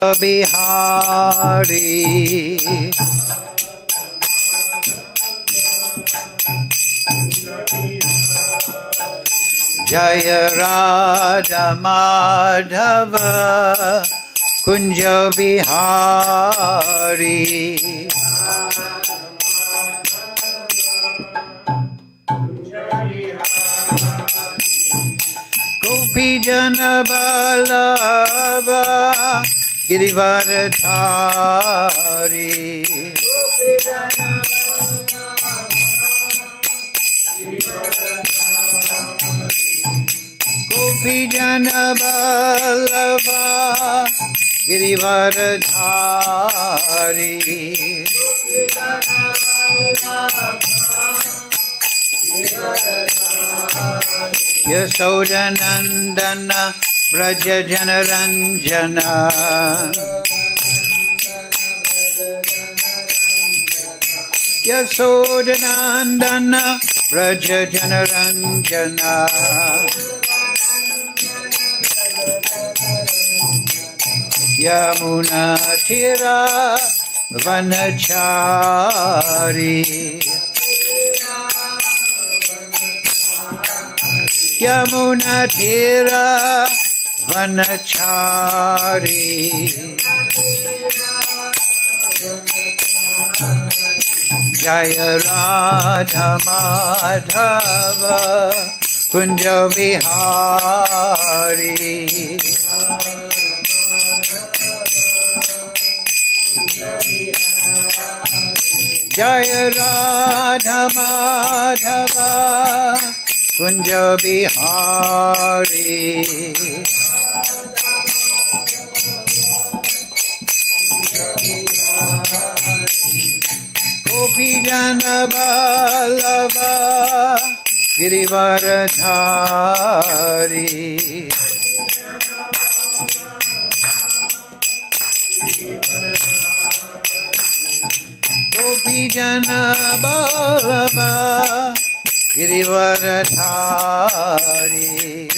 Bihari Jaya Radha Madhava Kunja Bihari Gopi Jana Vallabha Girivaradhari Gopi Jana Vallabha Girivaradhari Yasodanandana Braja Janaranjana Yasodanandana Braja Janaranjana Yamuna Tira Vanachari Yamuna Tira Vanachari Jaya Radha Madhava Kunja Vihari Jaya Radha Madhava Kunja Bihari Gopi Jana Vallabha Girivaradhari Gopi Jana Vallabha Girivaradhari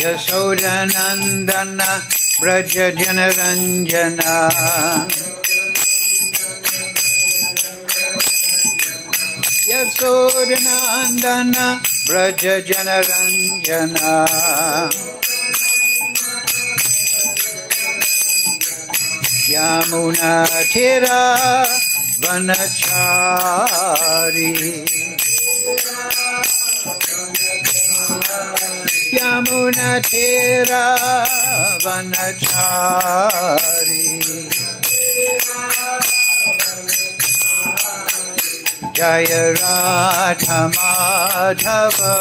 Yasodanandana Braja Janaranjana Yasodanandana Braja Janaranjana Yamuna Tira Vanachari Yamuna Tira Vanachari Jaya Radha Madhava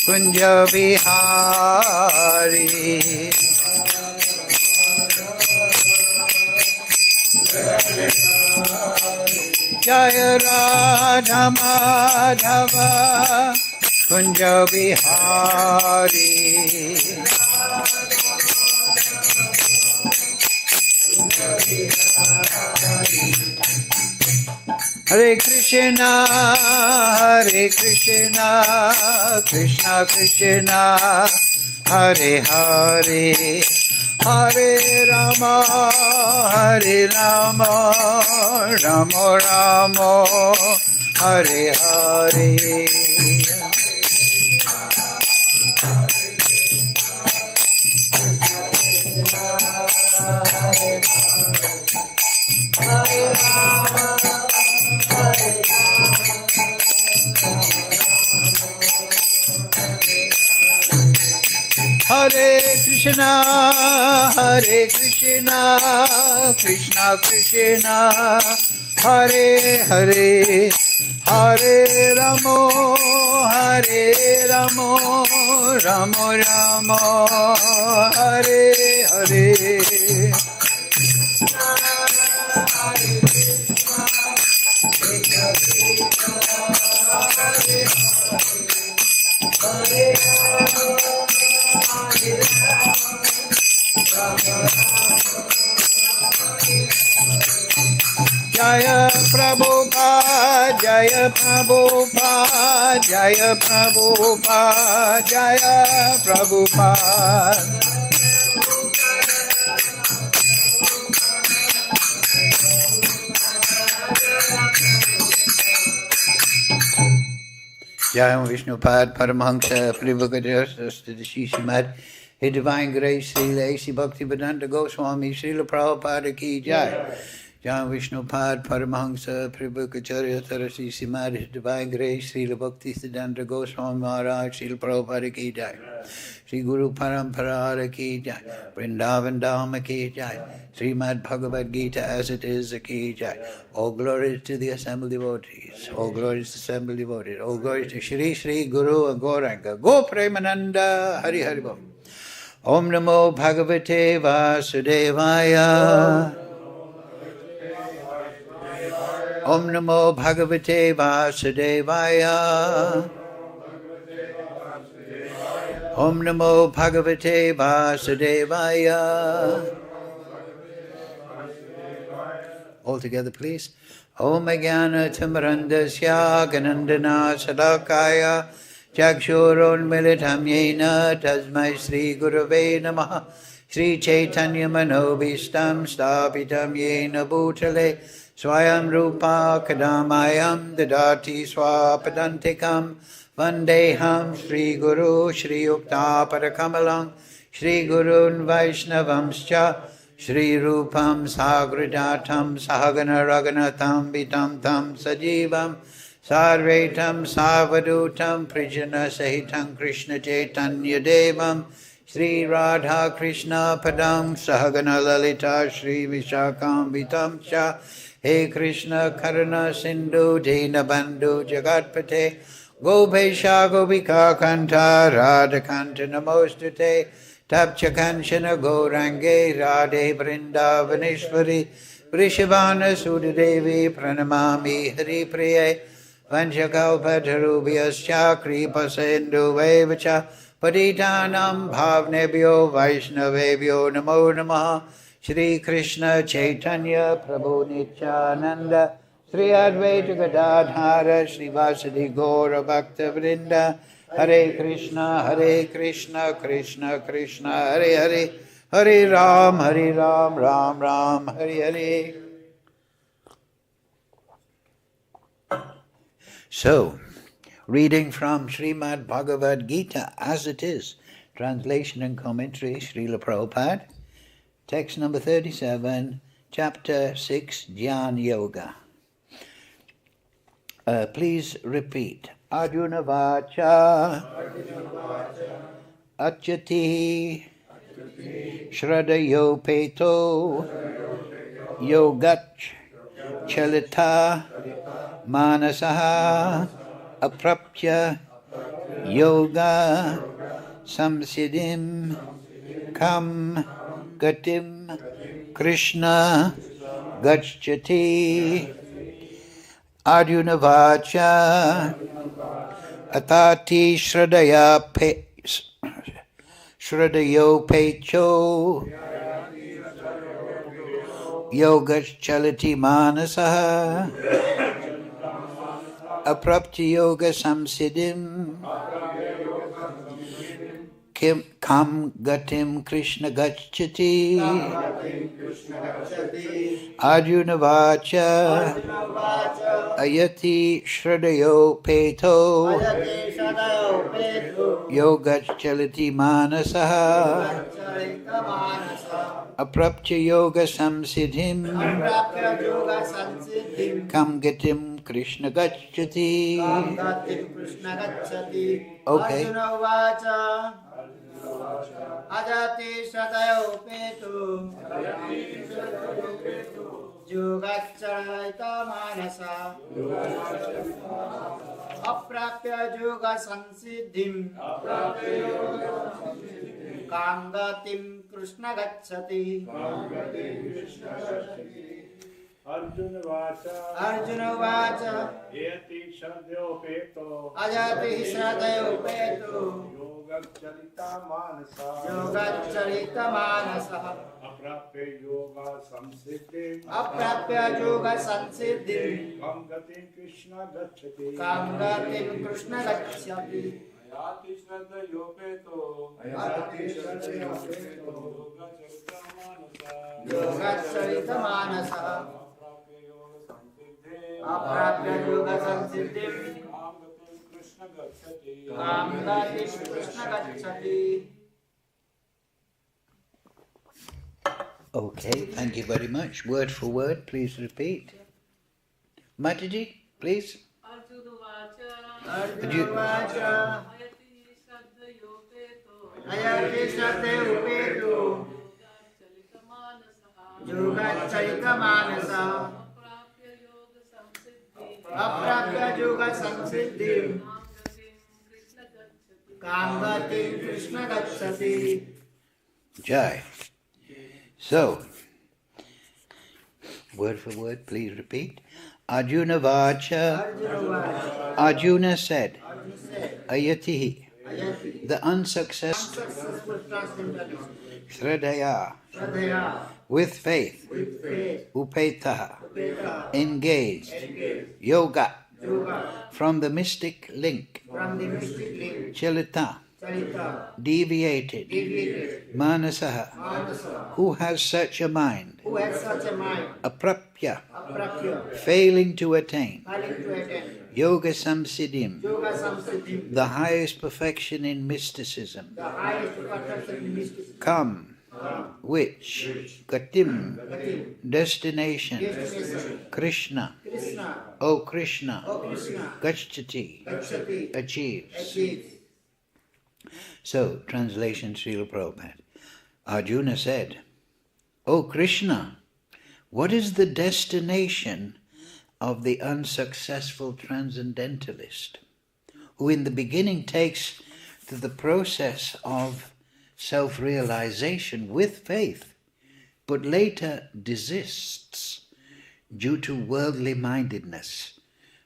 Kunja Bihari Jaya Radha Madhava Kunja Bihari Hare Krishna Krishna Krishna Hare Hare Hare Rama Rama Rama Hare Hare Hare Krishna Krishna Krishna Hare Hare Hare Rama Rama Rama Hare Hare Jaya Prabhupada, Jaya Prabhupada, Jaya Prabhupada, Jaya Prabhupada. Jai Vishnupad Paramahansa Prabhupada His Divine Grace Srila A.C. Bhaktivedanta Goswami Srila Prabhupada Ki Jai. Jai Vishnupad Paramahansa Prabhupada Srimad His Divine Grace Srila Bhaktivedanta Goswami Maharaj Srila Prabhupada Ki Jai. Sri Guru Parampara Ki Jai. Vrindavan Dhamma Ki Jai. Srimad Bhagavad Gita as it is Ki Jai. All glories to the assembled devotees. All glories to assembled devotees. All glories to Shri Shri Guru and Gauranga. Go Premananda Hari Hari Bol. Om Namo Bhagavate Vasudevaya. Om Namo Bhagavate Vasudevaya. Om Namo Bhagavate Vasudevaya. All together, please. Om Jnana Timirandasya Ganandana Sadakaya Chakshuron Militam Yena Tasmai Sri Gurave Namaha. Sri Chaitanya Manobhistam Stapitam Yena Bhutale Swayam Rupa Kadamayam Dadati Swapadantikam Vandeham Sri Guru Shri Yukta Parakamalam Shri Gurun Vaishnavamscha Shri Rupam Sagrajatam Sahagana Raganatam Vitam Tam Sajivam Sarvetam Savadutam Prijana Sahitam Krishna Chaitanya Devam Shri Radha Krishna Padam Sahagana Lalita Shri Vishakam Vitam Cha He Krishna Karuna Sindhu Dina Bandhu Jagatpate Gopesha Gopika Kanta Radha Kanta Namostute Tapcha Kanchana Gaurange Radhe Vrindavaneshwari Vrishabhana Sudadevi Pranamami Hari Priye Vanchakalpatarubhyascha Kripa Sindhu Vevacha Patitanam Bhavnebhyo Vaishnavebhyo Namo Namaha Shri Krishna Chaitanya Prabhu Nityananda Sri Advaita Gadadhara Sri Vasadi Gaura Bhakta Vrinda Hare Krishna Krishna Krishna Hare Hare Hare Ram Ram Ram Hare Hare. So, reading from Srimad Bhagavad Gita as it is, translation and commentary, Srila Prabhupada, text number 37, chapter 6, Jnana Yoga. Please repeat. Arjuna uvāca, gacchati, śraddhayopeto, yogāc, calita-mānasaḥ, aprāpya, yoga-saṁsiddhiṁ, kam, gatim, Kṛṣṇa, gacchati. Arjuna uvāca, atati śraddhayopeto, calita-mānasaḥ, aprāpya yoga-saṁsiddhiṁ, kam gatim Kṛṣṇa gacchati. Arjuna uvāca, ayatiḥ śraddhayopeto, yogāt calita-mānasaḥ, aprāpya yoga-saṁsiddhiṁ, kam gatim Kṛṣṇa gacchati. Okay. ayatiḥ śraddhayopeto, yogāt calita-mānasaḥ, aprāpya yoga-saṁsiddhiṁ, kam gatim Kṛṣṇa gacchati. Arjuna uvāca, ayatiḥ śraddhayopeto, yoga calita-mānasaḥ yoga-saṁsiddhiṁ aprāpya yoga-saṁsiddhiṁ aprāpya yoga-saṁsiddhiṁ gatiṁ Kṛṣṇa gacchati gatiṁ Kṛṣṇa gacchati ayatiḥ śraddhayopeto yoga-calita-mānasaḥ aprāpya yoga-saṁsiddhiṁ gatiṁ Kṛṣṇa gacchati. Okay, thank you very much. Word for word, please repeat. Mataji, please. Arjuna ayatiḥ śraddhayopeto yoga-calita-mānasaḥ aprāpya yoga-saṁsiddhiṁ gatiṁ Kṛṣṇa gacchati. Jai. So, word for word, please repeat. Arjuna uvāca. Arjuna said, ayatiḥ, the unsuccessful, Transcendentalist. śraddhayā, Śraddhayā. with faith, upetaḥ, engaged, yogāt, from the mystic link, From the mystic link. calita, deviated, mānasaḥ, who has such a mind, Who has such a mind, aprāpya, aprāpya, failing to attain, failing to attain yoga-saṁsiddhiṁ, yoga-saṁsiddhiṁ, the highest perfection in mysticism, the highest perfection in mysticism, come, which, gatim, gatim, destination, destination, Kṛṣṇa, Kṛṣṇa, O Kṛṣṇa, Kṛṣṇa, gacchati, gacchati, achieves. achieves. So, translation Srila Prabhupada. Arjuna said, O Kṛṣṇa, what is the destination of the unsuccessful transcendentalist, who in the beginning takes to the process of self-realization with faith, but later desists due to worldly-mindedness,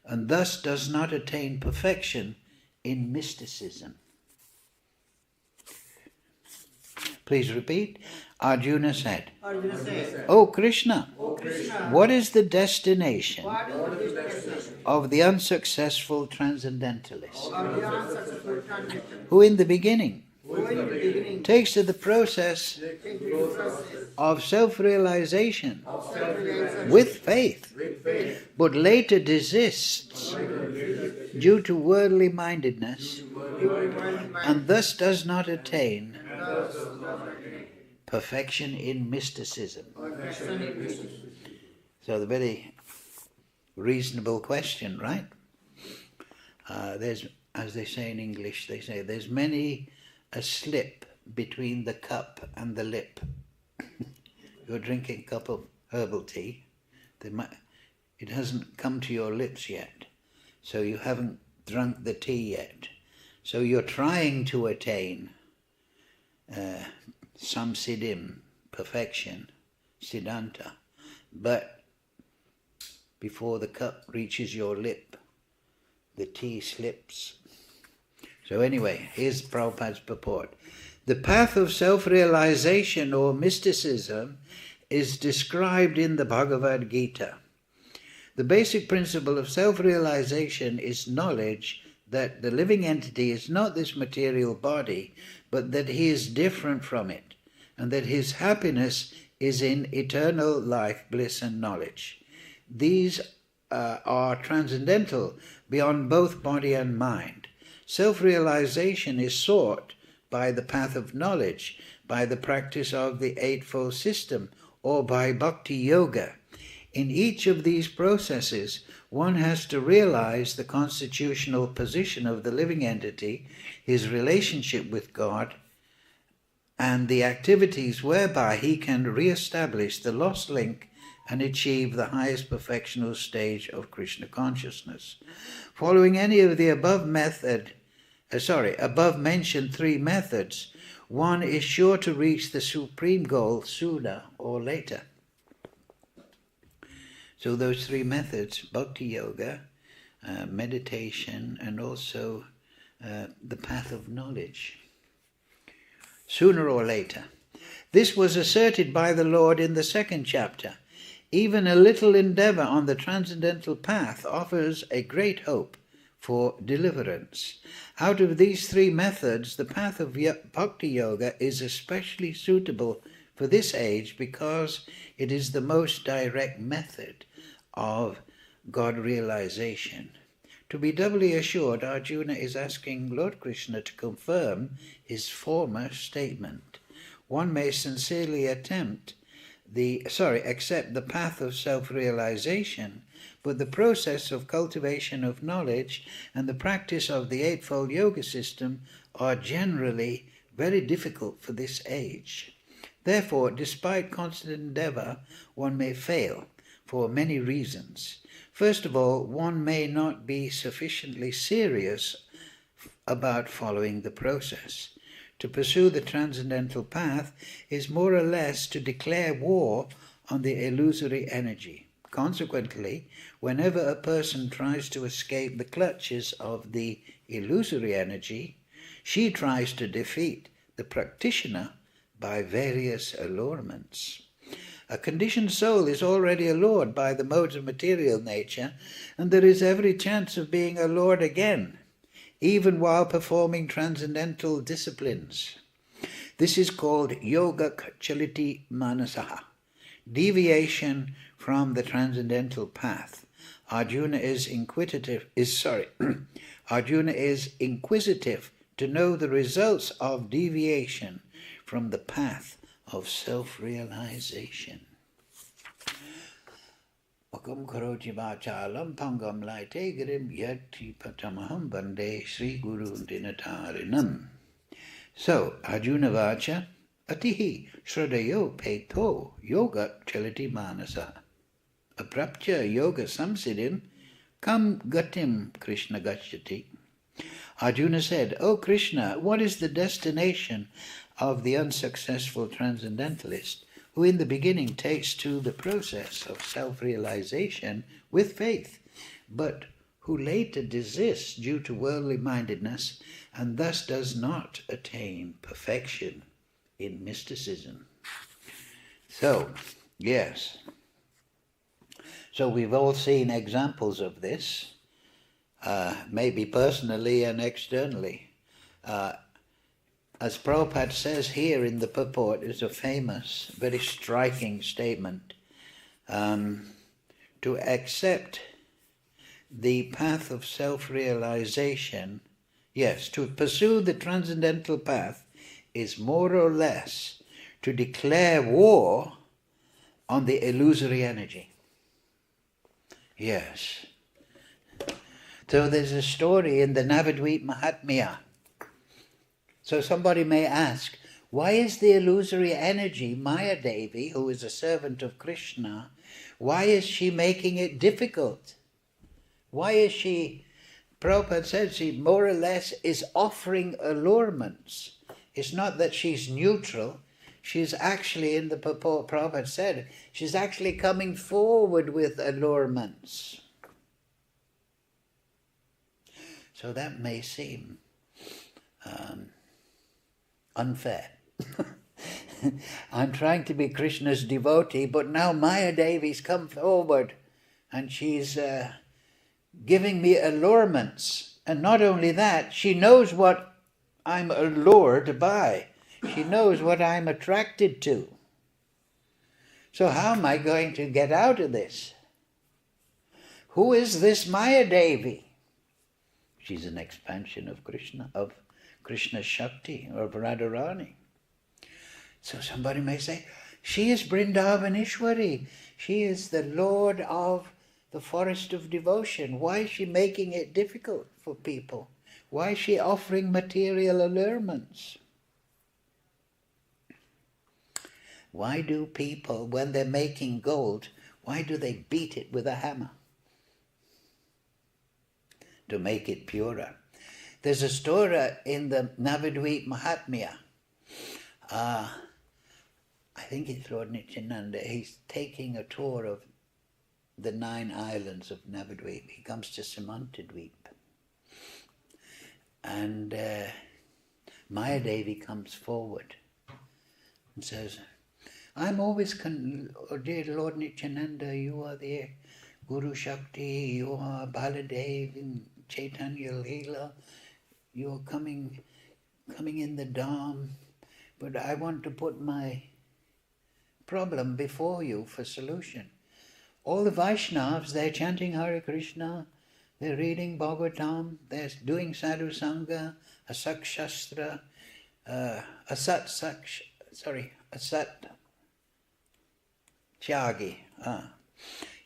and thus does not attain perfection in mysticism? Please repeat. Arjuna said, Arjuna says, O Kṛṣṇa, O Kṛṣṇa, what is the destination what is the destination of the unsuccessful transcendentalist, of the unsuccessful transcendentalist, who in the beginning who in the beginning takes to the process takes the process of self-realization of self-realization with faith, with faith, but later desists due to worldly-mindedness, and thus does not attain perfection in mysticism? So the very reasonable question, right? There's, as they say in English, they say there's many a slip between the cup and the lip. You're drinking a cup of herbal tea. It hasn't come to your lips yet, so you haven't drunk the tea yet. So you're trying to attain saṁsiddhiṁ, perfection, siddhanta, but before the cup reaches your lip, the tea slips. So anyway, here's Prabhupada's purport. The path of self-realization or mysticism is described in the Bhagavad Gita. The basic principle of self-realization is knowledge that the living entity is not this material body, but that he is different from it, and that his happiness is in eternal life, bliss and knowledge. These are transcendental beyond both body and mind. Self-realization is sought by the path of knowledge, by the practice of the Eightfold System, or by bhakti yoga. In each of these processes, one has to realize the constitutional position of the living entity, his relationship with God, and the activities whereby he can re-establish the lost link and achieve the highest perfectional stage of Krishna consciousness. Following any of the above mentioned three methods, one is sure to reach the supreme goal sooner or later. So those three methods, bhakti yoga, meditation, and also the path of knowledge. sooner or later. This was asserted by the Lord in the 2nd chapter. Even a little endeavor on the transcendental path offers a great hope for deliverance. Out of these 3 methods, the path of bhakti yoga is especially suitable for this age because it is the most direct method of God realization. To be doubly assured, Arjuna is asking Lord Kṛṣṇa to confirm his former statement. One may sincerely accept the path of self-realization, but the process of cultivation of knowledge and the practice of the Eightfold Yoga system are generally very difficult for this age. Therefore, despite constant endeavor, one may fail for many reasons. First of all, one may not be sufficiently serious about following the process. To pursue the transcendental path is more or less to declare war on the illusory energy. Consequently, whenever a person tries to escape the clutches of the illusory energy, she tries to defeat the practitioner by various allurements. A conditioned soul is already allured by the modes of material nature, and there is every chance of being allured again, even while performing transcendental disciplines. This is called calita-mānasaḥ, deviation from the transcendental path. Arjuna is inquisitive to know the results of deviation from the path of self-realization. Vakam karoti vācālam pangam laite girim yati patamaham bande Sri Guru Dinatarinam. So, Arjuna vacha atihi śraddhayopeto yogat calita-mānasaḥ. Aprāpya yoga-saṁsiddhiṁ kam gatim Kṛṣṇa gacchati. Arjuna said, O Kṛṣṇa, what is the destination of the unsuccessful transcendentalist, who in the beginning takes to the process of self-realization with faith, but who later desists due to worldly-mindedness and thus does not attain perfection in mysticism? So, yes. So we've all seen examples of this, maybe personally and externally. As Prabhupada says here in the purport, is a famous, very striking statement. To accept the path of self-realization, yes, to pursue the transcendental path is more or less to declare war on the illusory energy. Yes. So there's a story in the Navadvip Mahatmya. So somebody may ask, why is the illusory energy, Maya Devi, who is a servant of Kṛṣṇa, why is she making it difficult? Why is she, Prabhupada says, she more or less is offering allurements. It's not that she's neutral, she's actually, in the purport, Prabhupada said, she's actually coming forward with allurements. So that may seem unfair. I'm trying to be Krishna's devotee, but now Maya Devi's come forward and she's giving me allurements. And not only that, she knows what I'm allured by. She knows what I'm attracted to. So how am I going to get out of this? Who is this Maya Devi? She's an expansion of Kṛṣṇa, of Krishna's Shakti, or Radharani. So somebody may say, she is Vrindavan Ishwari. She is the Lord of the forest of devotion. Why is she making it difficult for people? Why is she offering material allurements? Why do people, when they're making gold, why do they beat it with a hammer? To make it purer. There's a story in the Navadvip Mahatmya. I think it's Lord Nityananda. He's taking a tour of the 9 islands of Navadvip. He comes to Samantadvip. And Mayadevi comes forward and says, I'm always, oh dear Lord Nityananda, you are the Guru Shakti, you are Baladev in Chaitanya Leela, you are coming in the Dham, but I want to put my problem before you for solution. All the Vaishnavas, they're chanting Hare Krishna, they're reading Bhagavatam, they're doing sadhu sangha, asat tyagi.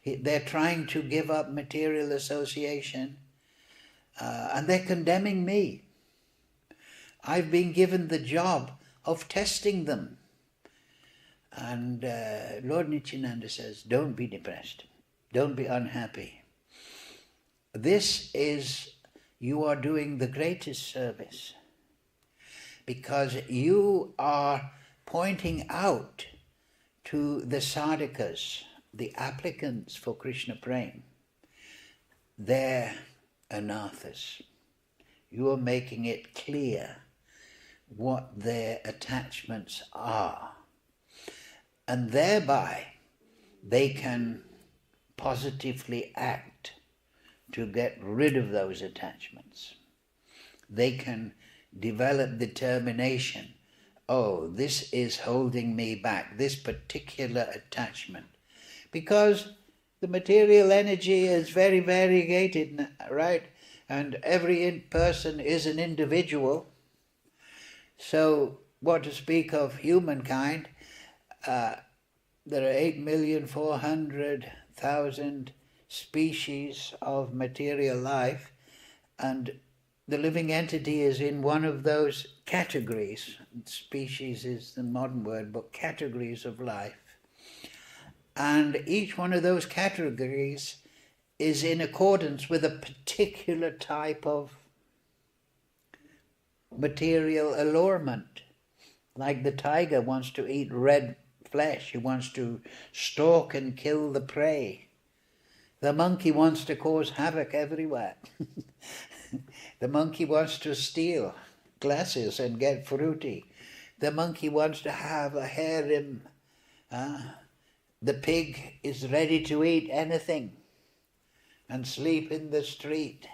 They're trying to give up material association, and they're condemning me. I've been given the job of testing them. And Lord Nityananda says, don't be depressed, don't be unhappy. This is, you are doing the greatest service, because you are pointing out to the sadhakas, the applicants for Krishna Prem, they're anathas. You are making it clear what their attachments are. And thereby, they can positively act to get rid of those attachments. They can develop determination. Oh, this is holding me back, this particular attachment. Because the material energy is very variegated, right? And every person is an individual. So, what to speak of humankind? There are 8,400,000 species of material life, and the living entity is in one of those categories. Species is the modern word, but categories of life. And each one of those categories is in accordance with a particular type of material allurement. Like the tiger wants to eat red flesh, he wants to stalk and kill the prey. The monkey wants to cause havoc everywhere. The monkey wants to steal glasses and get fruity. The monkey wants to have a harem. The pig is ready to eat anything and sleep in the street.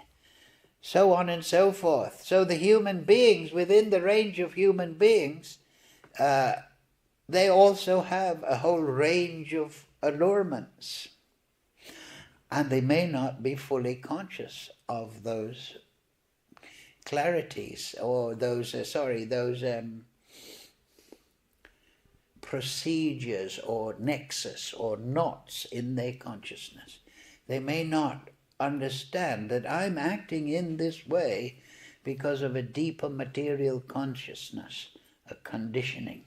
So on and so forth. So the human beings, within the range of human beings, they also have a whole range of allurements. And they may not be fully conscious of those clarities or those procedures or nexus or knots in their consciousness. They may not understand that I'm acting in this way because of a deeper material consciousness, a conditioning.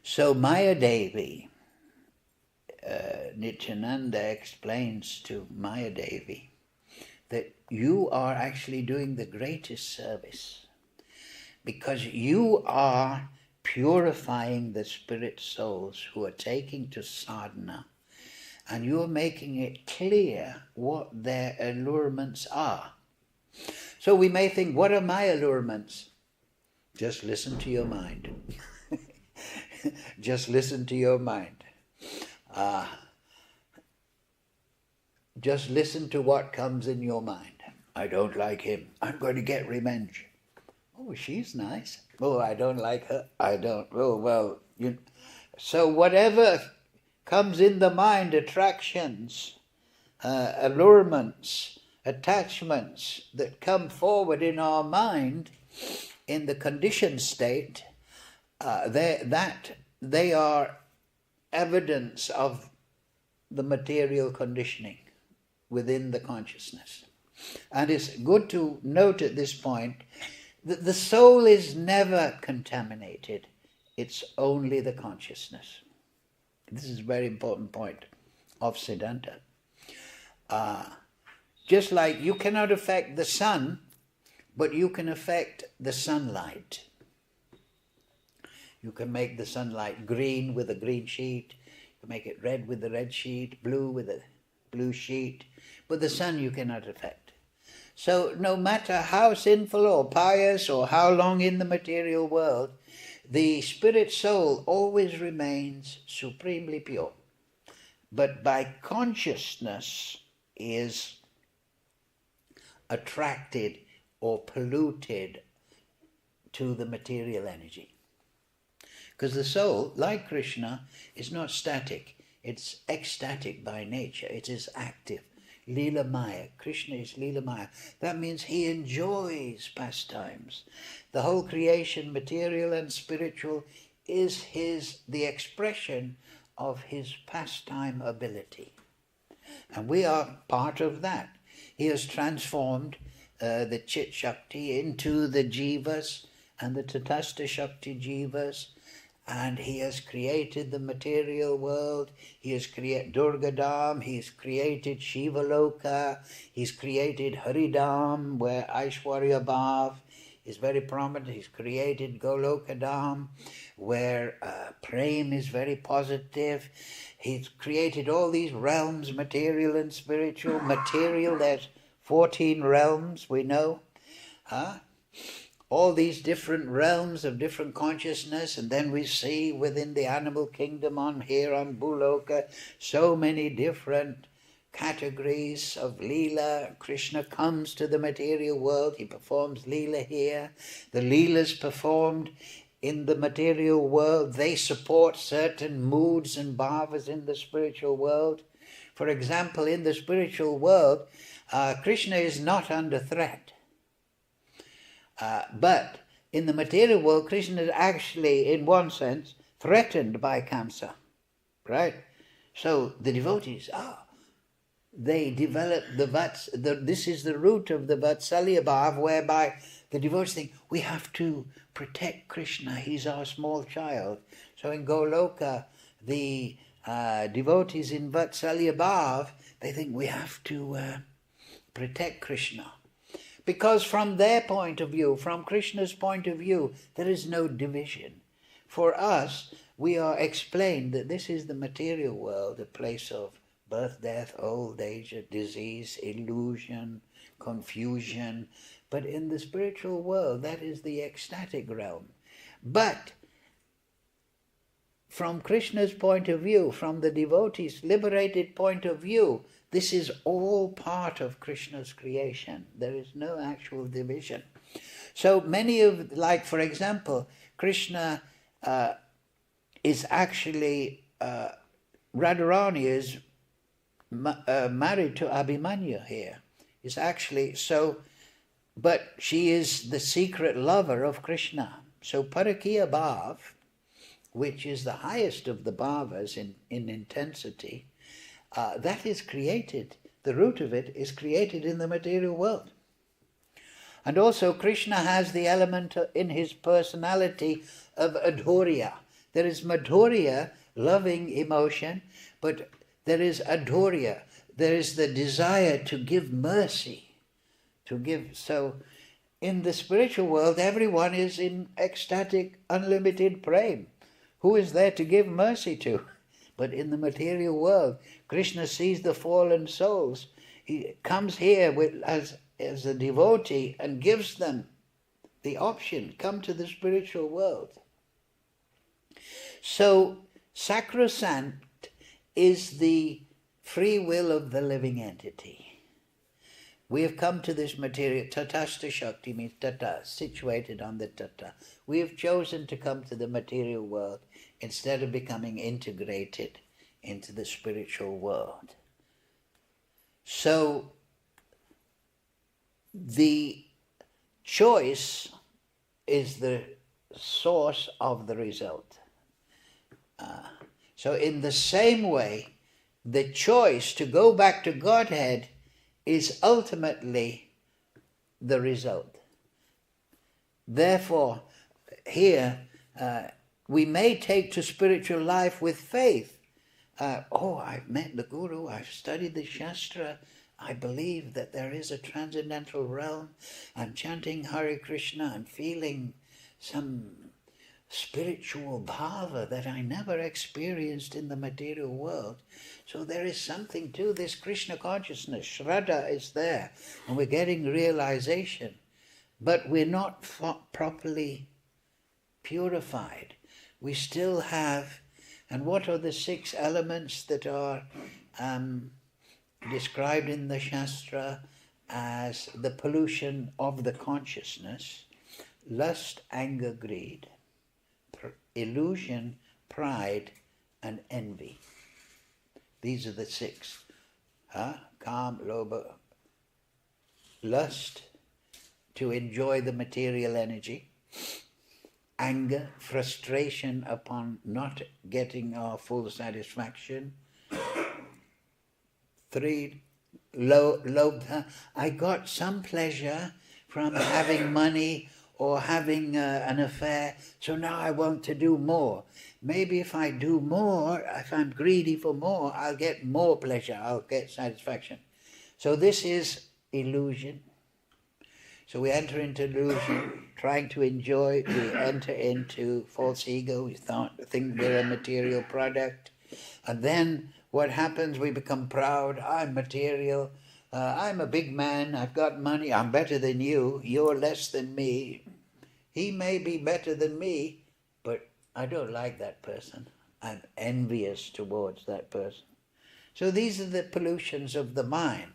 So Mayadevi, Nityananda explains to Mayadevi that you are actually doing the greatest service, because you are purifying the spirit souls who are taking to sadhana, and you are making it clear what their allurements are. So we may think, what are my allurements? Just listen to your mind. Just listen to your mind. Just listen to what comes in your mind. I don't like him. I'm going to get revenge. Oh, she's nice. Oh, I don't like her. I don't. Oh, well, So whatever comes in the mind, attractions, allurements, attachments that come forward in our mind in the conditioned state, they are evidence of the material conditioning within the consciousness. And it's good to note at this point that the soul is never contaminated. It's only the consciousness. This is a very important point of Siddhanta. Just like you cannot affect the sun, but you can affect the sunlight. You can make the sunlight green with a green sheet. You can make it red with the red sheet, blue with a blue sheet. But the sun you cannot affect. So no matter how sinful or pious or how long in the material world, the spirit soul always remains supremely pure. But by consciousness is attracted or polluted to the material energy. Because the soul, like Kṛṣṇa, is not static. It's ecstatic by nature. It is active. Lila-maya. Kṛṣṇa is Lila-maya. That means he enjoys pastimes. The whole creation, material and spiritual, is the expression of his pastime ability. And we are part of that. He has transformed the Chit Shakti into the Jivas and the Tatastha Shakti Jivas, and he has created the material world. He has created Durgadam, he's created Shiva Loka, he's created Haridam, where Aishwarya Bhav is very prominent. He's created Golokadam, where Prem is very positive. He's created all these realms, material and spiritual. Material, there's 14 realms, we know. All these different realms of different consciousness, and then we see within the animal kingdom on Bhuloka so many different categories of Leela. Kṛṣṇa comes to the material world, he performs Leela here. The Leelas performed in the material world, they support certain moods and bhavas in the spiritual world. For example, in the spiritual world, Kṛṣṇa is not under threat. But in the material world, Kṛṣṇa is actually, in one sense, threatened by Kamsa. Right? So the devotees, they develop this is the root of the Vatsalya Bhav, whereby the devotees think, we have to protect Kṛṣṇa, he's our small child. So in Goloka, the devotees in Vatsalya Bhav, they think we have to protect Kṛṣṇa. Because from their point of view, from Kṛṣṇa's point of view, there is no division. For us, we are explained that this is the material world, a place of birth, death, old age, disease, illusion, confusion. But in the spiritual world, that is the ecstatic realm. But from Kṛṣṇa's point of view, from the devotee's liberated point of view, this is all part of Kṛṣṇa's creation. There is no actual division. So many of, like for example, Kṛṣṇa is actually, Radharani is married to Abhimanyu here. Is actually so, but she is the secret lover of Kṛṣṇa. So Parakiya Bhav, which is the highest of the bhavas in intensity, that is created, the root of it is created in the material world. And also Kṛṣṇa has the element in his personality of adhurya. There is madhurya, loving emotion, but there is adhurya. There is the desire to give mercy, to give. So in the spiritual world, everyone is in ecstatic, unlimited prem. Who is there to give mercy to? But in the material world, Kṛṣṇa sees the fallen souls. He comes here as a devotee and gives them the option, come to the spiritual world. So sacrosanct is the free will of the living entity. We have come to this material, Tatastha Shakti means tata, situated on the tata. We have chosen to come to the material world instead of becoming integrated into the spiritual world. So the choice is the source of the result. So in the same way, the choice to go back to Godhead is ultimately the result. Therefore, here we may take to spiritual life with faith. I've met the Guru, I've studied the Shastra, I believe that there is a transcendental realm, I'm chanting Hare Krishna, I'm feeling some spiritual bhava that I never experienced in the material world. So there is something to this Krishna consciousness. Shraddha is there, and we're getting realization, but we're not properly purified. We still have, and what are the 6 elements that are described in the Shastra as the pollution of the consciousness? Lust, anger, greed, illusion, pride, and envy. These are the 6. Kam, lobha, lust, to enjoy the material energy. Anger, frustration upon not getting our full satisfaction. 3, lobha, I got some pleasure from having money or having an affair, so now I want to do more. Maybe if I do more, if I'm greedy for more, I'll get more pleasure, I'll get satisfaction. So this is illusion. So we enter into illusion, trying to enjoy, we enter into false ego, we think we're a material product. And then what happens, we become proud, I'm material, I'm a big man, I've got money, I'm better than you, you're less than me. He may be better than me, but I don't like that person. I'm envious towards that person. So these are the pollutions of the mind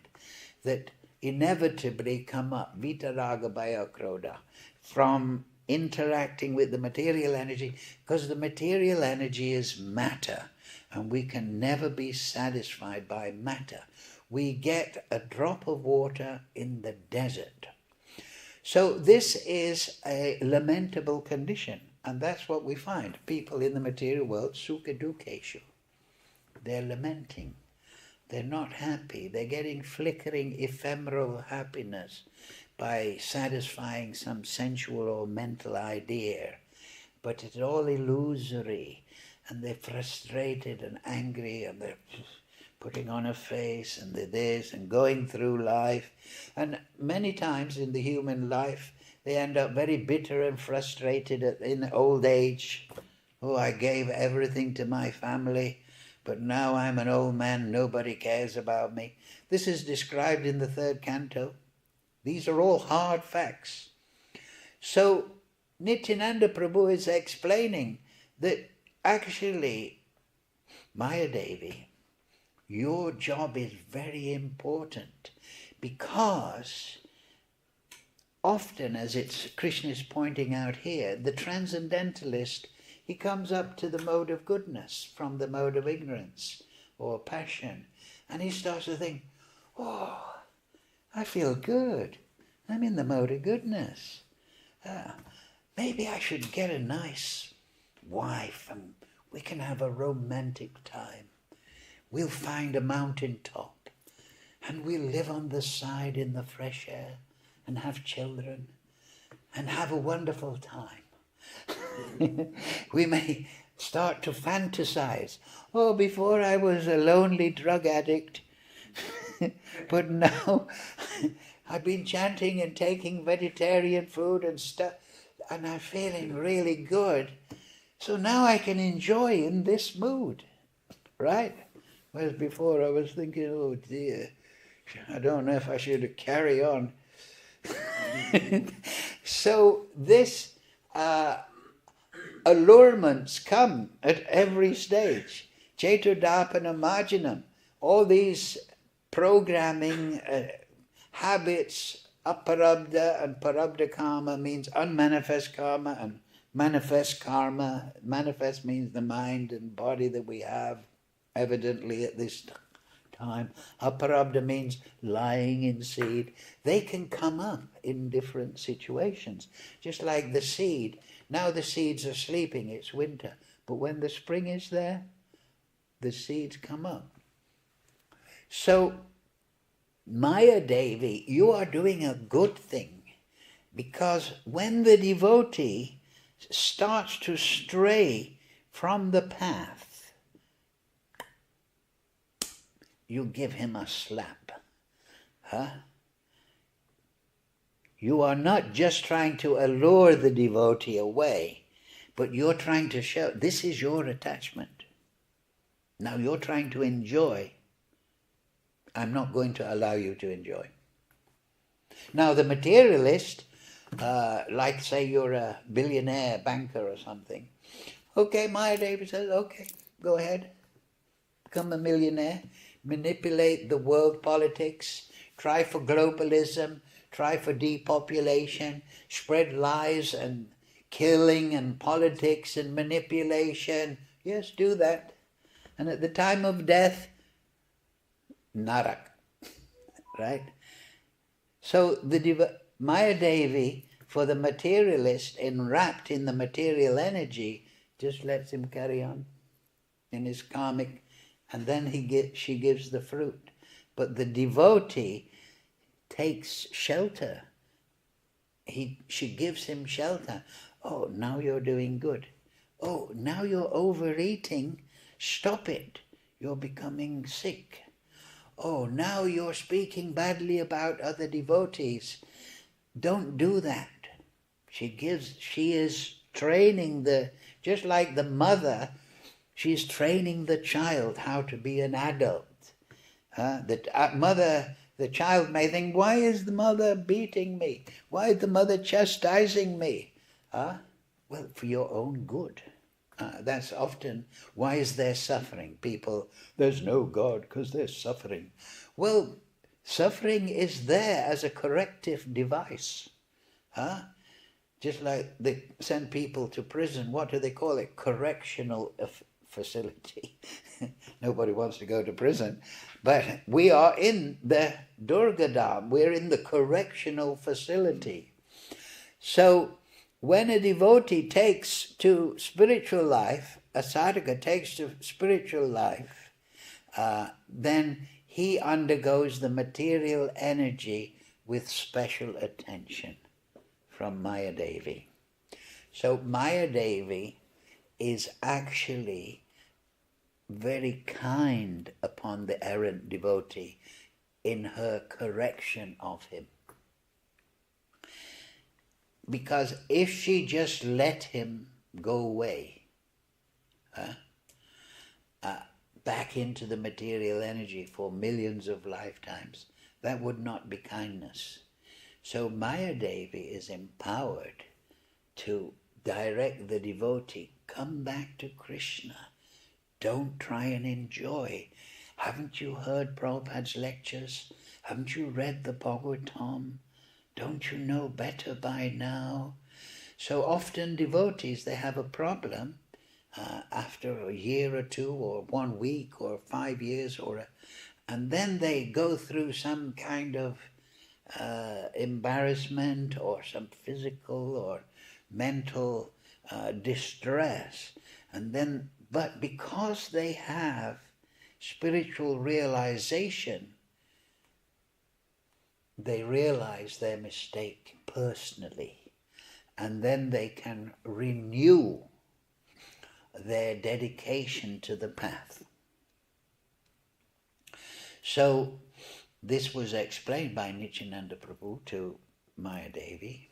that inevitably come up, vitaraga bhaya krodha, from interacting with the material energy, because the material energy is matter, and we can never be satisfied by matter. We get a drop of water in the desert. So this is a lamentable condition, and that's what we find. People in the material world, sukha dukkeshu, they're lamenting. They're not happy. They're getting flickering, ephemeral happiness by satisfying some sensual or mental idea. But it's all illusory, and they're frustrated and angry, and they're putting on a face, and they're this, and going through life. And many times in the human life, they end up very bitter and frustrated in old age. Oh, I gave everything to my family, but now I'm an old man, nobody cares about me. This is described in the 3rd canto. These are all hard facts. So Nityananda Prabhu is explaining that actually, Mayadevi, your job is very important, because often, as Krishna is pointing out here, the transcendentalist, he comes up to the mode of goodness from the mode of ignorance or passion, and he starts to think, oh, I feel good. I'm in the mode of goodness. Maybe I should get a nice wife and we can have a romantic time. We'll find a mountain top and we'll live on the side in the fresh air and have children and have a wonderful time. We may start to fantasize. Oh, before I was a lonely drug addict, but now I've been chanting and taking vegetarian food and stuff, and I'm feeling really good. So now I can enjoy in this mood, right? Whereas before I was thinking, oh dear, I don't know if I should carry on. So this allurements come at every stage. Ceturdapana marjanam, all these programming habits, aprāpya and parabdha karma means unmanifest karma and manifest karma. Manifest means the mind and body that we have evidently at this time. Aprāpya means lying in seed. They can come up in different situations, just like the seed. Now the seeds are sleeping, it's winter, but when the spring is there, the seeds come up. So, Maya Devi, you are doing a good thing, because when the devotee starts to stray from the path, you give him a slap. You are not just trying to allure the devotee away, But you're trying to show, this is your attachment. Now you're trying to enjoy. I'm not going to allow you to enjoy. Now the materialist, like say you're a billionaire banker or something, okay, Mahadevi says, okay, go ahead, become a millionaire, manipulate the world politics, try for globalism, try for depopulation, spread lies and killing and politics and manipulation. Yes, do that. And at the time of death, narak, right? So the Mahadevi, for the materialist, enwrapped in the material energy, just lets him carry on in his karmic, and then she gives the fruit. But the devotee takes shelter. She gives him shelter. Oh, now you're doing good. Oh, now you're overeating. Stop it. You're becoming sick. Oh, now you're speaking badly about other devotees. Don't do that. She is training just like the mother, she's training the child how to be an adult. The child may think, why is the mother beating me? Why is the mother chastising me? Well, for your own good. That's often, why is there suffering? People, there's no God because there's suffering. Well, suffering is there as a corrective device. Just like they send people to prison, what do they call it? Correctional facility. Nobody wants to go to prison. But we are in the Durgadam, we're in the correctional facility. So when a devotee takes to spiritual life, a sadhaka takes to spiritual life, then he undergoes the material energy with special attention from Mahadevi. So Mahadevi is actually very kind upon the errant devotee in her correction of him. Because if she just let him go away, back into the material energy for millions of lifetimes, that would not be kindness. So Mahadevi is empowered to direct the devotee, come back to Kṛṣṇa. Don't try and enjoy. Haven't you heard Prabhupada's lectures? Haven't you read the Bhagavatam? Don't you know better by now? So often devotees, they have a problem after a year or two or 1 week or 5 years, and then they go through some kind of embarrassment or some physical or mental distress, but because they have spiritual realization, they realize their mistake personally, and then they can renew their dedication to the path. So this was explained by Nityananda Prabhu to Mahadevi.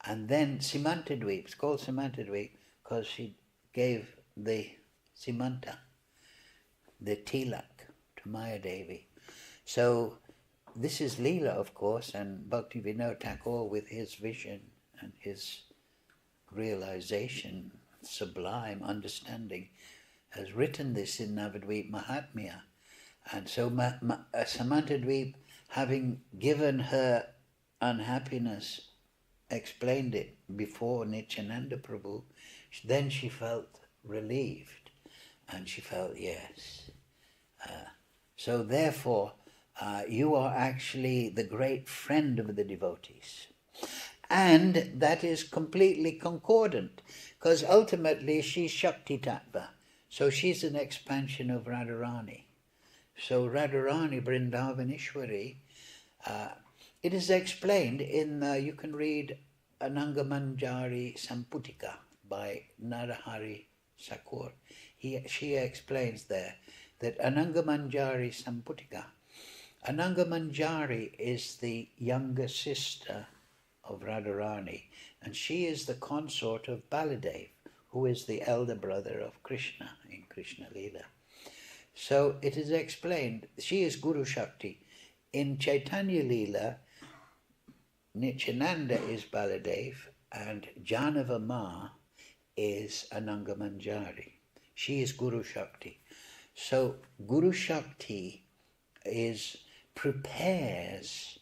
And then Simantadweep, it's called Simantadweep because she gave the Simanta, the tilak, to Mahadevi. So this is Leela, of course, and Bhaktivinoda Thakur, with his vision and his realization, sublime understanding, has written this in Navadweep Mahatmya. And so Samantadweep, having given her unhappiness, explained it before Nityananda Prabhu, then she felt relieved, and she felt, yes. So therefore, you are actually the great friend of the devotees. And that is completely concordant, because ultimately she's Shakti Tattva. So she's an expansion of Radharani. So Radharani, Vrindavanishwari, it is explained in, you can read Anangamanjari Samputika by Narahari Sakur. She explains there that Anangamanjari Samputika, Anangamanjari is the younger sister of Radharani, and she is the consort of Baladev, who is the elder brother of Kṛṣṇa in Krishna Lila. So it is explained, she is Guru Shakti. In Chaitanya Lila, Nityananda is Baladev and Janava Ma is Ananga Manjari. She is Guru Shakti. So Guru Shakti prepares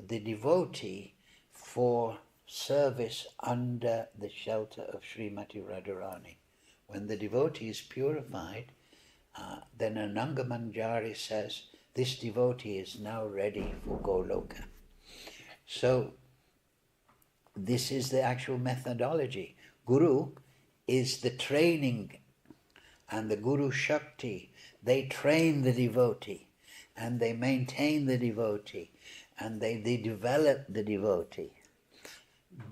the devotee for service under the shelter of Srimati Radharani. When the devotee is purified, then Ananga Manjari says, this devotee is now ready for Goloka. So this is the actual methodology. Guru is the training, and the Guru Shakti, they train the devotee, and they maintain the devotee, and they develop the devotee.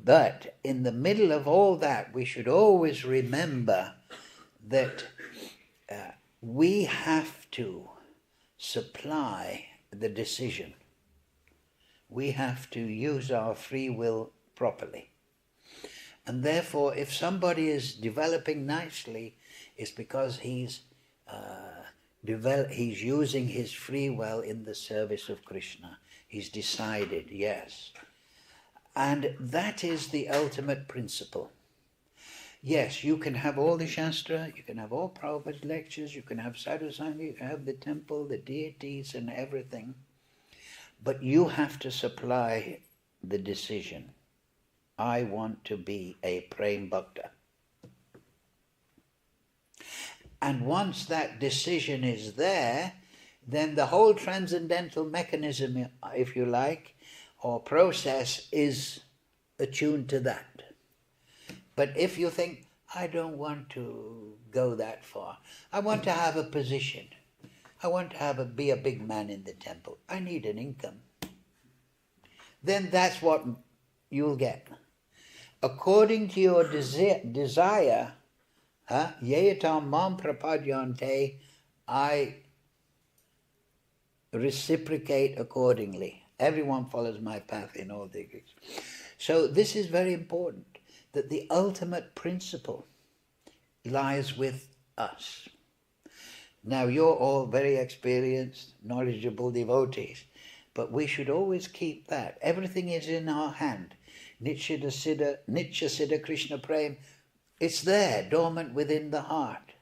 But in the middle of all that, we should always remember that we have to supply the decision. We have to use our free will properly. And therefore, if somebody is developing nicely, it's because he's using his free will in the service of Kṛṣṇa. He's decided, yes. And that is the ultimate principle. Yes, you can have all the Shastra, you can have all Prabhupada's lectures, you can have Sadhu Sangha, you can have the temple, the deities and everything, but you have to supply the decision. I want to be a Prem Bhakta. And once that decision is there, then the whole transcendental mechanism, if you like, or process is attuned to that. But if you think, I don't want to go that far, I want to have a position, I want to be a big man in the temple, I need an income, then that's what you'll get. According to your desire, yeyatam mam prapadyante, I reciprocate accordingly. Everyone follows my path in all degrees. So this is very important, that the ultimate principle lies with us. Now you're all very experienced, knowledgeable devotees, but we should always keep that. Everything is in our hand. Nitya Siddha Krishna Prem, it's there, dormant within the heart.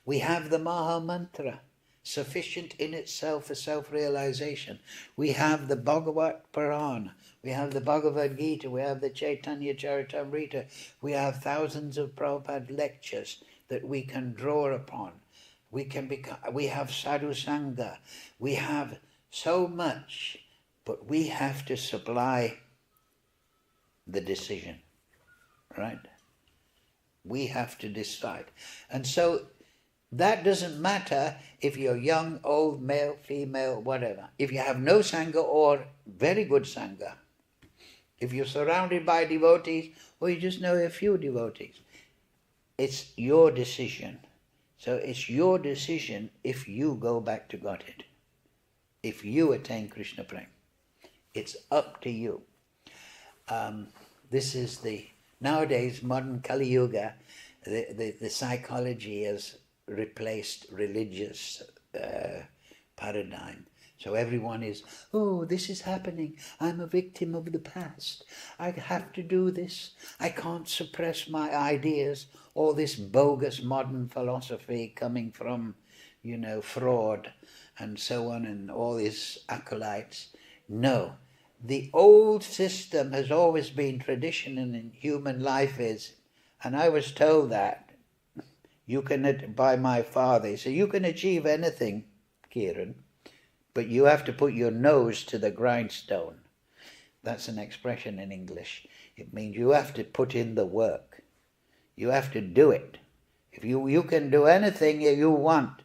We have the Maha Mantra, sufficient in itself for self-realization. We have the Bhagavat Purana, we have the Bhagavad Gita, we have the Chaitanya Charitamrita, we have thousands of Prabhupada lectures that we can draw upon. We have Sadhu Sangha, we have so much, but we have to supply the decision, right? We have to decide. And so that doesn't matter if you're young, old, male, female, whatever. If you have no Sangha or very good Sangha, if you're surrounded by devotees, or you just know a few devotees, it's your decision. So it's your decision if you go back to Godhead, if you attain Krishna Prem. It's up to you. This is nowadays modern Kali Yuga, the psychology has replaced religious paradigm. So everyone is, oh, this is happening. I'm a victim of the past. I have to do this. I can't suppress my ideas. All this bogus modern philosophy coming from, fraud and so on, and all these acolytes. No. The old system has always been tradition in human life is, and I was told that, by my father, so you can achieve anything, Kiran, but you have to put your nose to the grindstone. That's an expression in English. It means you have to put in the work. You have to do it. If you can do anything you want,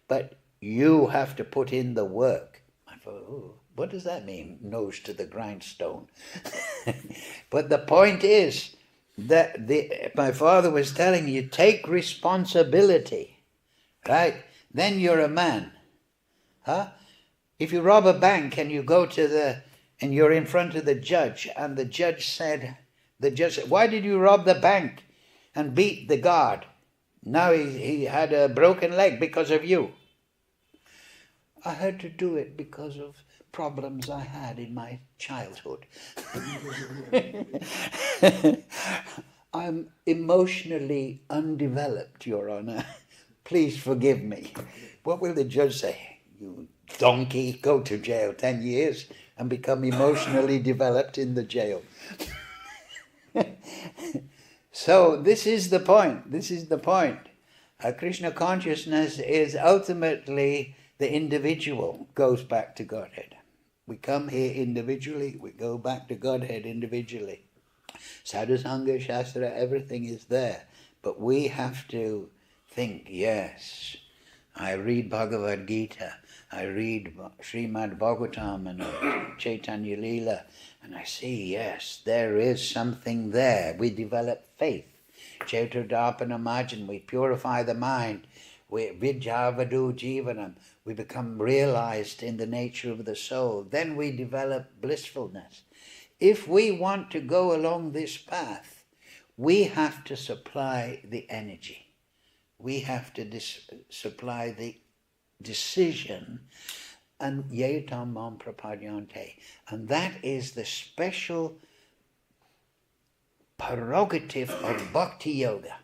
but you have to put in the work. I thought, oh, what does that mean, nose to the grindstone? But the point is that my father was telling you, take responsibility, right? Then you're a man. If you rob a bank and you go and you're in front of the judge, and the judge said, why did you rob the bank and beat the guard? Now he had a broken leg because of you. I had to do it because of problems I had in my childhood. I'm emotionally undeveloped, Your Honor. Please forgive me. What will the judge say? You donkey, go to jail 10 years and become emotionally developed in the jail. So this is the point. This is the point. Krishna consciousness is ultimately the individual goes back to Godhead. We come here individually, we go back to Godhead individually. Sadhusanga, Shastra, everything is there. But we have to think, yes, I read Bhagavad Gita, I read Srimad Bhagavatam and Chaitanya Leela, and I see, yes, there is something there. We develop faith. Chaiturdāpanamājan, we purify the mind. We vidyavadu jivanam, we become realized in the nature of the soul. Then we develop blissfulness. If we want to go along this path, we have to supply the energy. We have to supply the decision, and yetam mam prapadyante. And that is the special prerogative of bhakti yoga.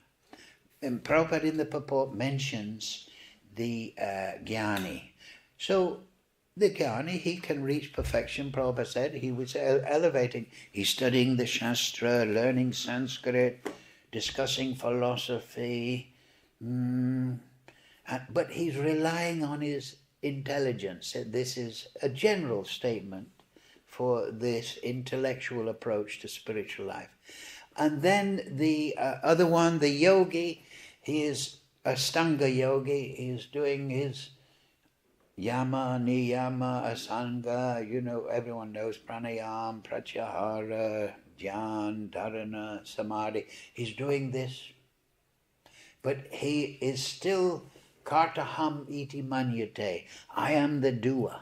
And Prabhupada in the purport mentions the jnani. So the jnani, he can reach perfection, Prabhupada said. He was elevating. He's studying the Shastra, learning Sanskrit, discussing philosophy, but he's relying on his intelligence. This is a general statement for this intellectual approach to spiritual life. And then the other one, the yogi, he is Astanga yogi. He is doing his yama, niyama, asanga. Everyone knows pranayam, pratyahara, dhyan, dharana, samadhi. He's doing this. But he is still kartaham iti manyate. I am the doer.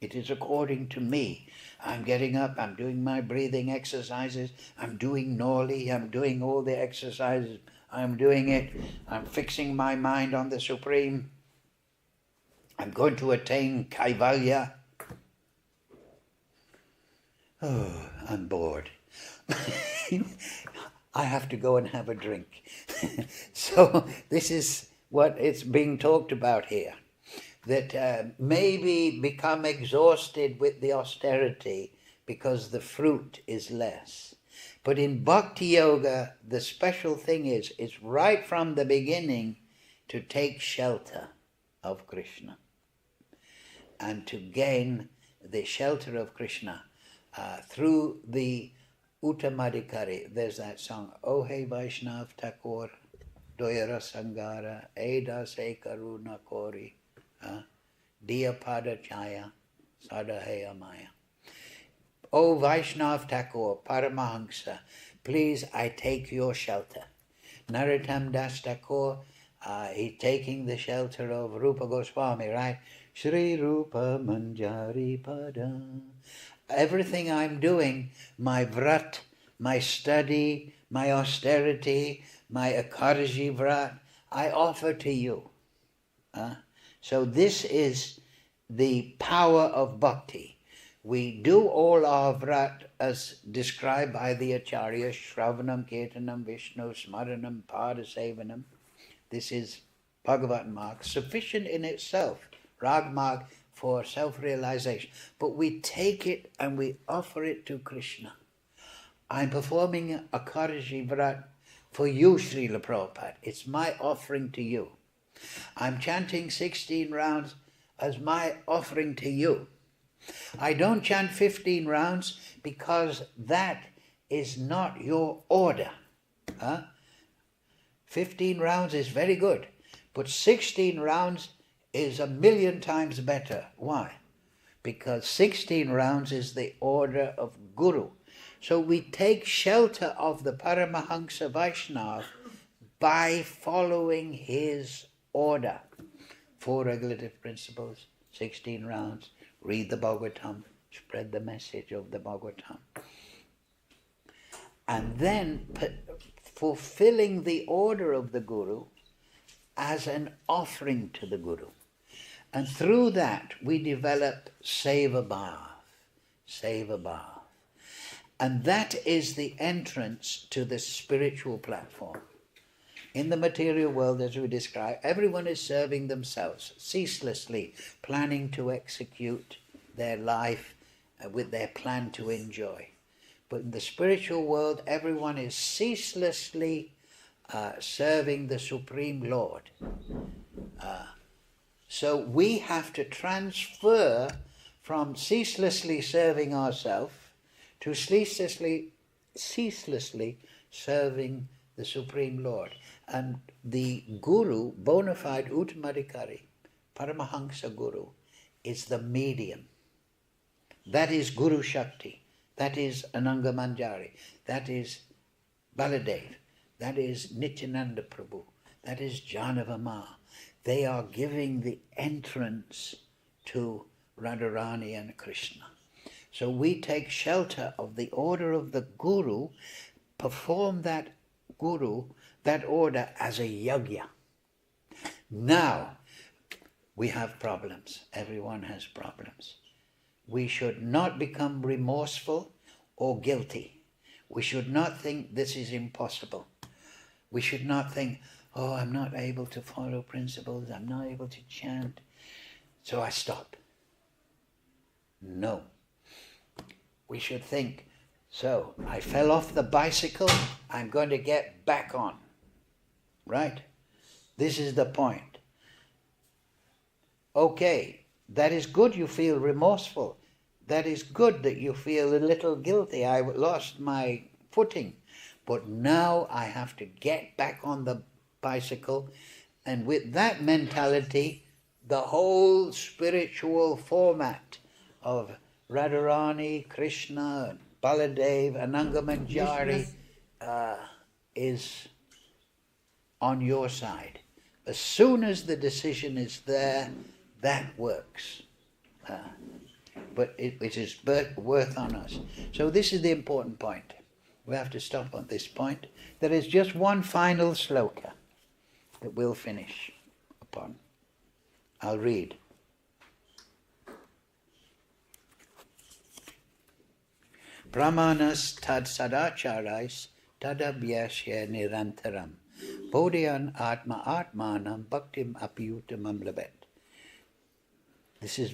It is according to me. I'm getting up, I'm doing my breathing exercises, I'm doing Noli, I'm doing all the exercises, I'm doing it, I'm fixing my mind on the Supreme, I'm going to attain kaivalya. Oh, I'm bored. I have to go and have a drink. So this is what it's being talked about here. That maybe become exhausted with the austerity because the fruit is less. But in Bhakti Yoga, the special thing is, it's right from the beginning to take shelter of Kṛṣṇa and to gain the shelter of Kṛṣṇa through the Uttamadhikari. There's that song, O Hey Vaishnav Thakur, Doyara Sangara, Eda Se Karuna Kori. Diya Pada Chaya, Śraddhayā Maya. O Vaishnav Thakur, Paramahamsa, please I take your shelter. Narottam Das Thakur, he's taking the shelter of Rupa Goswami, right? Shri Rupa Manjari Pada. Everything I'm doing, my vrat, my study, my austerity, my akarji vrat, I offer to you. So this is the power of bhakti. We do all our vrat as described by the Acharyas, Shravanam, Kirtanam, Vishnu, Smaranam, Padasevanam. This is Bhagavat mark, sufficient in itself, Rag mark for self-realization. But we take it and we offer it to Kṛṣṇa. I'm performing a Karji vrat for you, Srila Prabhupada. It's my offering to you. I'm chanting 16 rounds as my offering to you. I don't chant 15 rounds because that is not your order. 15 rounds is very good, but 16 rounds is 1,000,000 times better. Why? Because 16 rounds is the order of Guru. So we take shelter of the Paramahamsa Vaishnava by following his order. 4 regulative principles, 16 rounds, read the Bhagavatam, spread the message of the Bhagavatam. And then fulfilling the order of the Guru, as an offering to the Guru. And through that we develop seva bhav. And that is the entrance to the spiritual platform. In the material world, as we describe, everyone is serving themselves, ceaselessly planning to execute their life with their plan to enjoy. But in the spiritual world, everyone is ceaselessly serving the Supreme Lord. So we have to transfer from ceaselessly serving ourselves to ceaselessly serving the Supreme Lord. And the Guru, bona fide Uttamadhikari, Paramahansa Guru, is the medium. That is Guru Shakti. That is Ananga Manjari. That is Baladev. That is Nityananda Prabhu. That is Janavama. They are giving the entrance to Radharani and Kṛṣṇa. So we take shelter of the order of the Guru, perform that order as a yajna. Now, we have problems. Everyone has problems. We should not become remorseful or guilty. We should not think this is impossible. We should not think, oh, I'm not able to follow principles, I'm not able to chant, so I stop. No. We should think, so I fell off the bicycle, I'm going to get back on. Right? This is the point. Okay, that is good you feel remorseful. That is good that you feel a little guilty. I lost my footing. But now I have to get back on the bicycle. And with that mentality, the whole spiritual format of Radharani, Kṛṣṇa, Baladev, Ananga Manjari is on your side. As soon as the decision is there, that works. But it is worth on us. So this is the important point. We have to stop on this point. There is just one final sloka that we'll finish upon. I'll read. Brahmanas tad sadacharais tadabhyasya nirantaram bodhyan atma atmanam bhaktim apiyutamam labet. This is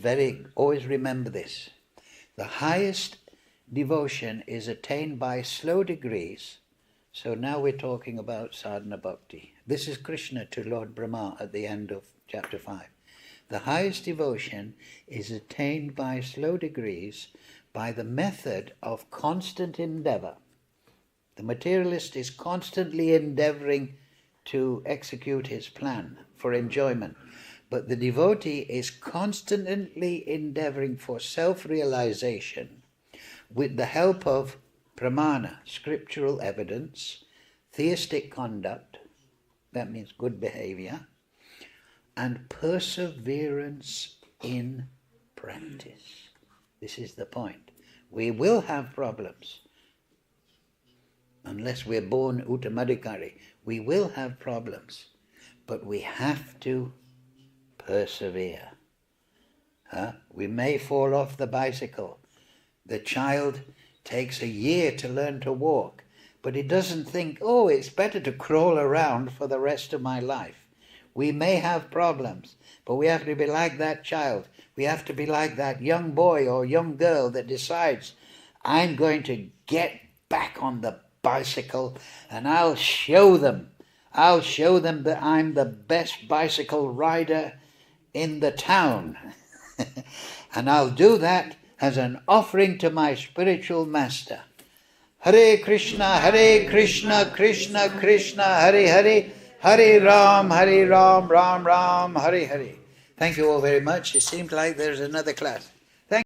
always remember this. The highest devotion is attained by slow degrees. So now we're talking about sadhana bhakti. This is Kṛṣṇa to Lord Brahma at the end of chapter 5. The highest devotion is attained by slow degrees by the method of constant endeavor. The materialist is constantly endeavoring to execute his plan for enjoyment. But the devotee is constantly endeavoring for self-realization with the help of pramana, scriptural evidence, theistic conduct, that means good behavior, and perseverance in practice. This is the point. We will have problems. Unless we're born Uttamadhikari, we will have problems. But we have to persevere. We may fall off the bicycle. The child takes a year to learn to walk, but he doesn't think, oh, it's better to crawl around for the rest of my life. We may have problems, but we have to be like that child. We have to be like that young boy or young girl that decides, I'm going to get back on the bicycle and I'll show them that I'm the best bicycle rider in the town. And I'll do that as an offering to my spiritual master. Hare Krishna, Krishna Krishna, Hare Hare, Hare Ram, Ram Ram, Hare Hare. Thank you all very much. It seems like there's another class.